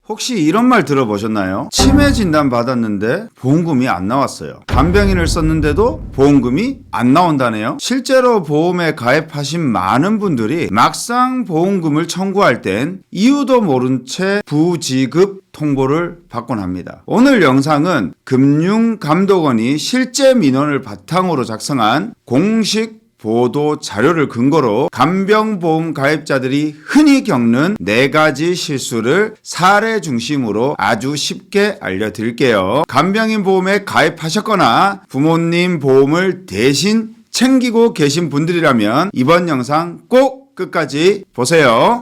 혹시 이런 말 들어보셨나요? 치매 진단 받았는데 보험금이 안 나왔어요. 간병인을 썼는데도 보험금이 안 나온다네요. 실제로 보험에 가입하신 많은 분들이 막상 보험금을 청구할 땐 이유도 모른 채 부지급 통보를 받곤 합니다. 오늘 영상은 금융감독원이 실제 민원을 바탕으로 작성한 공식 보도 자료를 근거로 간병보험 가입자들이 흔히 겪는 4가지 실수를 사례 중심으로 아주 쉽게 알려드릴게요. 간병인 보험에 가입하셨거나 부모님 보험을 대신 챙기고 계신 분들이라면 이번 영상 꼭 끝까지 보세요.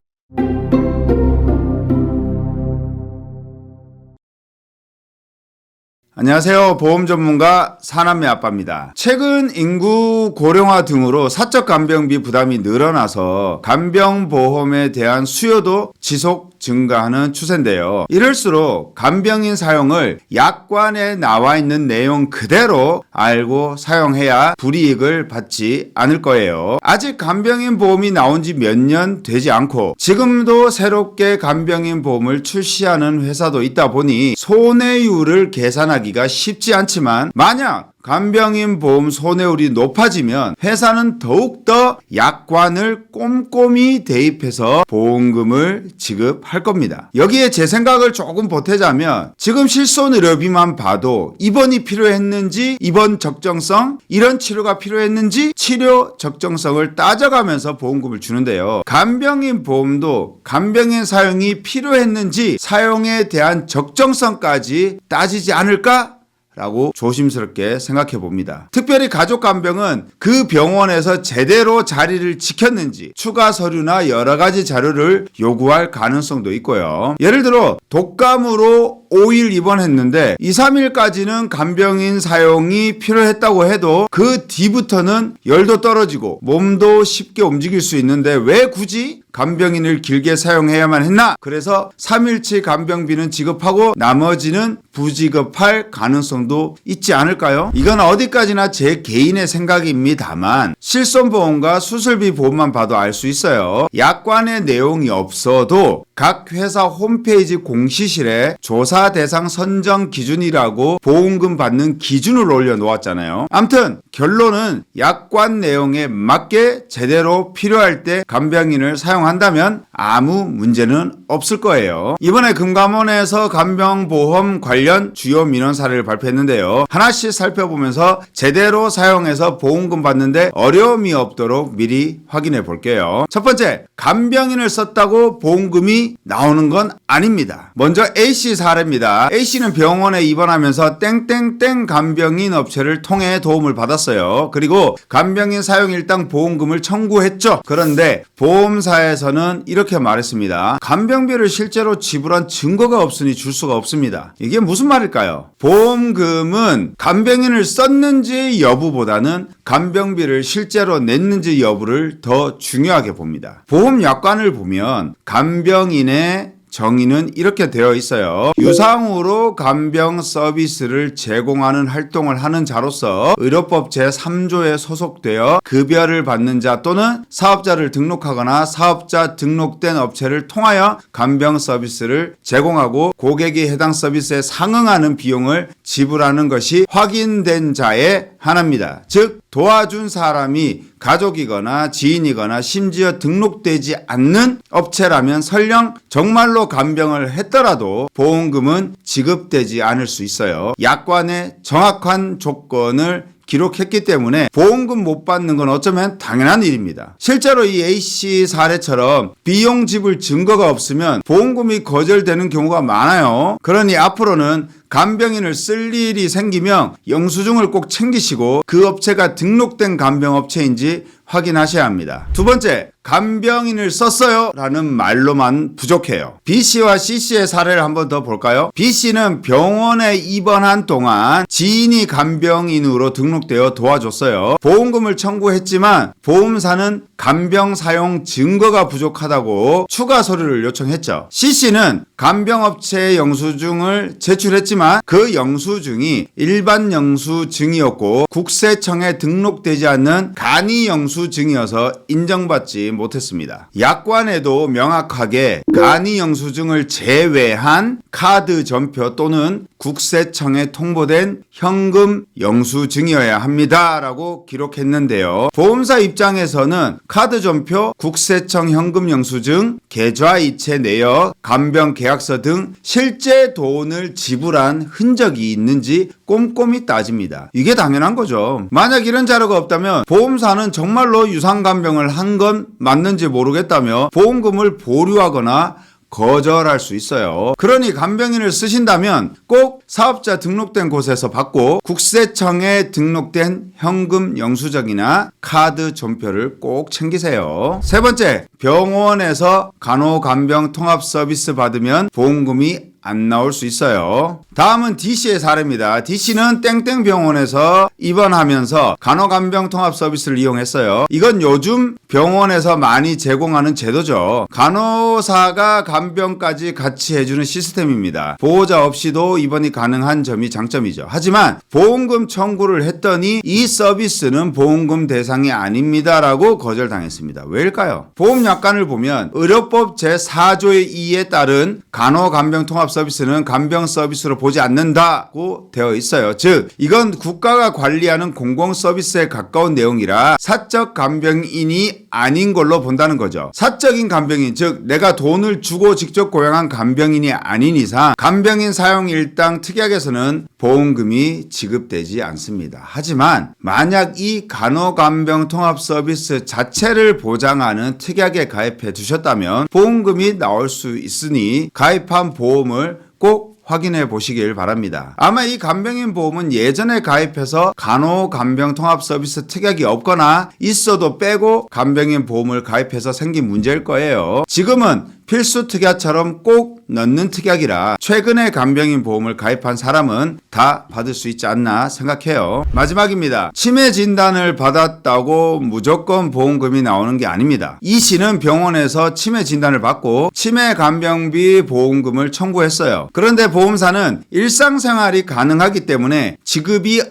안녕하세요. 보험 전문가 사남매 아빠입니다. 최근 인구 고령화 등으로 사적 간병비 부담이 늘어나서 간병보험에 대한 수요도 지속 증가하는 추세인데요. 이럴수록 간병인 사용을 약관에 나와 있는 내용 그대로 알고 사용해야 불이익을 받지 않을 거예요. 아직 간병인 보험이 나온 지 몇 년 되지 않고 지금도 새롭게 간병인 보험을 출시하는 회사도 있다 보니 손해율을 계산하기가 쉽지 않지만 만약 간병인 보험 손해율이 높아지면 회사는 더욱더 약관을 꼼꼼히 대입해서 보험금을 지급할 겁니다. 여기에 제 생각을 조금 보태자면 지금 실손의료비만 봐도 입원이 필요했는지, 입원 적정성, 이런 치료가 필요했는지 치료 적정성을 따져가면서 보험금을 주는데요. 간병인 보험도 간병인 사용이 필요했는지 사용에 대한 적정성까지 따지지 않을까? 라고 조심스럽게 생각해 봅니다. 특별히 가족 간병은 그 병원에서 제대로 자리를 지켰는지 추가 서류나 여러 가지 자료를 요구할 가능성도 있고요. 예를 들어 독감으로 5일 입원했는데 2, 3일까지는 간병인 사용이 필요했다고 해도 그 뒤부터는 열도 떨어지고 몸도 쉽게 움직일 수 있는데 왜 굳이 간병인을 길게 사용해야만 했나? 그래서 3일치 간병비는 지급하고 나머지는 부지급할 가능성도 있지 않을까요? 이건 어디까지나 제 개인의 생각입니다만 실손보험과 수술비 보험만 봐도 알 수 있어요. 약관의 내용이 없어도 각 회사 홈페이지 공시실에 조사 대상 선정 기준이라고 보험금 받는 기준을 올려놓았잖아요. 암튼 결론은 약관 내용에 맞게 제대로 필요할 때 간병인을 사용한다면 아무 문제는 없을 거예요. 이번에 금감원에서 간병보험 관련 주요 민원 사례를 발표했는데요. 하나씩 살펴보면서 제대로 사용해서 보험금 받는데 어려움이 없도록 미리 확인해 볼게요. 첫 번째, 간병인을 썼다고 보험금이 나오는 건 아닙니다. 먼저 A씨 사례입니다. A씨는 병원에 입원하면서 땡땡땡 간병인 업체를 통해 도움을 받았어요. 그리고 간병인 사용 일당 보험금을 청구했죠. 그런데 보험사에서는 이렇게 말했습니다. 간병비를 실제로 지불한 증거가 없으니 줄 수가 없습니다. 이게 무슨 말일까요? 보험금은 간병인을 썼는지 여부보다는 간병비를 실제로 냈는지 여부를 더 중요하게 봅니다. 보험 약관을 보면 간병인의 정의는 이렇게 되어 있어요. 유상으로 간병 서비스를 제공하는 활동을 하는 자로서 의료법 제3조에 소속되어 급여를 받는 자 또는 사업자를 등록하거나 사업자 등록된 업체를 통하여 간병 서비스를 제공하고 고객이 해당 서비스에 상응하는 비용을 지불하는 것이 확인된 자에 한합니다. 즉 도와준 사람이 가족이거나 지인이거나 심지어 등록되지 않는 업체라면 설령 정말로 간병을 했더라도 보험금은 지급되지 않을 수 있어요. 약관의 정확한 조건을 기록했기 때문에 보험금 못 받는 건 어쩌면 당연한 일입니다. 실제로 이 A씨 사례처럼 비용 지불 증거가 없으면 보험금이 거절되는 경우가 많아요. 그러니 앞으로는 간병인을 쓸 일이 생기면 영수증을 꼭 챙기시고 그 업체가 등록된 간병업체인지 확인하셔야 합니다. 두 번째, 간병인을 썼어요 라는 말로만 부족해요. B씨와 C씨의 사례를 한번 더 볼까요? B씨는 병원에 입원한 동안 지인이 간병인으로 등록되어 도와줬어요. 보험금을 청구했지만 보험사는 간병 사용 증거가 부족하다고 추가 서류를 요청했죠. C씨는 간병업체의 영수증을 제출했지만 하지만 그 영수증이 일반 영수증이었고 국세청에 등록되지 않는 간이 영수증이어서 인정받지 못했습니다. 약관에도 명확하게 간이 영수증을 제외한 카드 전표 또는 국세청에 통보된 현금 영수증이어야 합니다 라고 기록했는데요. 보험사 입장에서는 카드 전표, 국세청 현금 영수증, 계좌이체 내역, 간병 계약서 등 실제 돈을 지불한 흔적이 있는지 꼼꼼히 따집니다. 이게 당연한 거죠. 만약 이런 자료가 없다면 보험사는 정말로 유상간병을 한 건 맞는지 모르겠다며 보험금을 보류하거나 거절할 수 있어요. 그러니 간병인을 쓰신다면 꼭 사업자 등록된 곳에서 받고 국세청에 등록된 현금 영수증이나 카드 전표를 꼭 챙기세요. 세 번째, 병원에서 간호간병 통합 서비스 받으면 보험금이 안 나올 수 있어요. 다음은 D씨의 사례입니다. D씨는 땡땡 병원에서 입원하면서 간호간병 통합 서비스를 이용했어요. 이건 요즘 병원에서 많이 제공하는 제도죠. 간호사가 간병까지 같이 해주는 시스템입니다. 보호자 없이도 입원이 가능한 점이 장점이죠. 하지만 보험금 청구를 했더니 이 서비스는 보험금 대상이 아닙니다라고 거절당했습니다. 왜일까요? 보험약관을 보면 의료법 제4조의 2에 따른 간호간병 통합 서비스는 간병 서비스로 보지 않는다고 되어 있어요. 즉 이건 국가가 관리하는 공공 서비스에 가까운 내용이라 사적 간병인이 아닌 걸로 본다는 거죠. 사적인 간병인, 즉 내가 돈을 주고 직접 고용한 간병인이 아닌 이상 간병인 사용 일당 특약에서는 보험금이 지급되지 않습니다. 하지만 만약 이 간호간병 통합 서비스 자체를 보장하는 특약에 가입해 두셨다면 보험금이 나올 수 있으니 가입한 보험을 꼭 확인해 보시길 바랍니다. 아마 이 간병인 보험은 예전에 가입해서 간호간병 통합 서비스 특약이 없거나 있어도 빼고 간병인 보험을 가입해서 생긴 문제일 거예요. 지금은 필수 특약처럼 꼭 넣는 특약이라 최근에 간병인 보험을 가입한 사람은 다 받을 수 있지 않나 생각해요. 마지막입니다. 치매 진단을 받았다고 무조건 보험금이 나오는 게 아닙니다. 이 씨는 병원에서 치매 진단을 받고 치매 간병비 보험금을 청구했어요. 그런데 보험사는 일상생활이 가능하기 때문에 지급이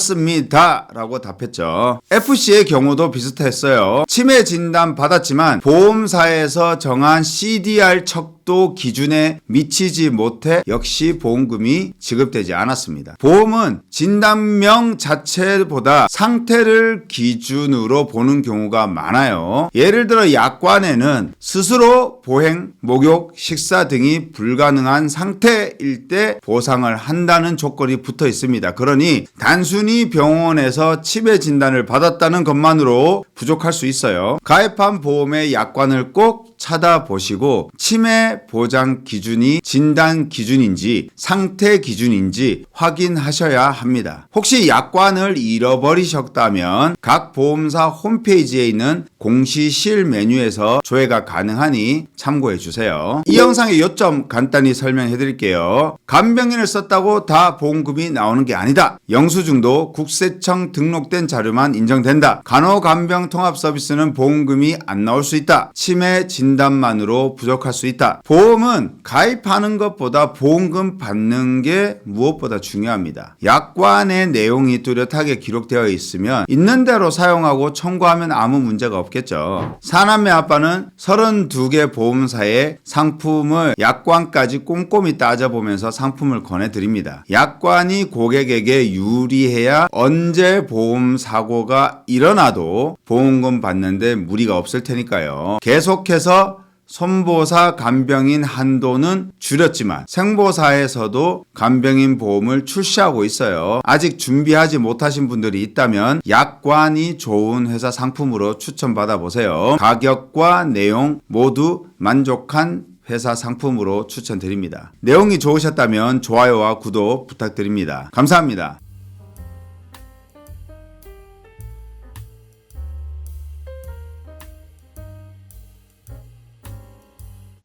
어렵습니다 라고 답했죠. FC의 경우도 비슷했어요. 치매 진단 받았지만 보험사에서 정한 CDR 척도 기준에 미치지 못해 역시 보험금이 지급되지 않았습니다. 보험은 진단명 자체보다 상태를 기준으로 보는 경우가 많아요. 예를 들어 약관에는 스스로 보행, 목욕, 식사 등이 불가능한 상태일 때 보상을 한다는 조건이 붙어 있습니다. 그러니 단순히 병원에서 치매 진단을 받았다는 것만으로 부족할 수 있어요. 가입한 보험의 약관을 꼭 찾아보시고 치매 보장 기준이 진단 기준인지 상태 기준인지 확인하셔야 합니다. 혹시 약관을 잃어버리셨다면 각 보험사 홈페이지에 있는 공시실 메뉴에서 조회가 가능하니 참고해 주세요. 이 영상의 요점 간단히 설명해 드릴게요. 간병인을 썼다고 다 보험금이 나오는 게 아니다. 영수증도 국세청 등록된 자료만 인정된다. 간호간병 통합 서비스는 보험금이 안 나올 수 있다. 치매 진단만으로 부족할 수 있다. 보험은 가입하는 것보다 보험금 받는 게 무엇보다 중요합니다. 약관의 내용이 뚜렷하게 기록되어 있으면 있는 대로 사용하고 청구하면 아무 문제가 없겠죠. 사남매 아빠는 32개 보험사의 상품을 약관까지 꼼꼼히 따져보면서 상품을 권해드립니다. 약관이 고객에게 유리해야 언제 보험 사고가 일어나도 보험금 받는데 무리가 없을 테니까요. 계속해서 손보사 간병인 한도는 줄였지만 생보사에서도 간병인 보험을 출시하고 있어요. 아직 준비하지 못하신 분들이 있다면 약관이 좋은 회사 상품으로 추천받아 보세요. 가격과 내용 모두 만족한 회사 상품으로 추천드립니다. 내용이 좋으셨다면 좋아요와 구독 부탁드립니다. 감사합니다.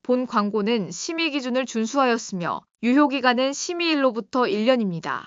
본 광고는 심의 기준을 준수하였으며 유효기간은 심의일로부터 1년입니다.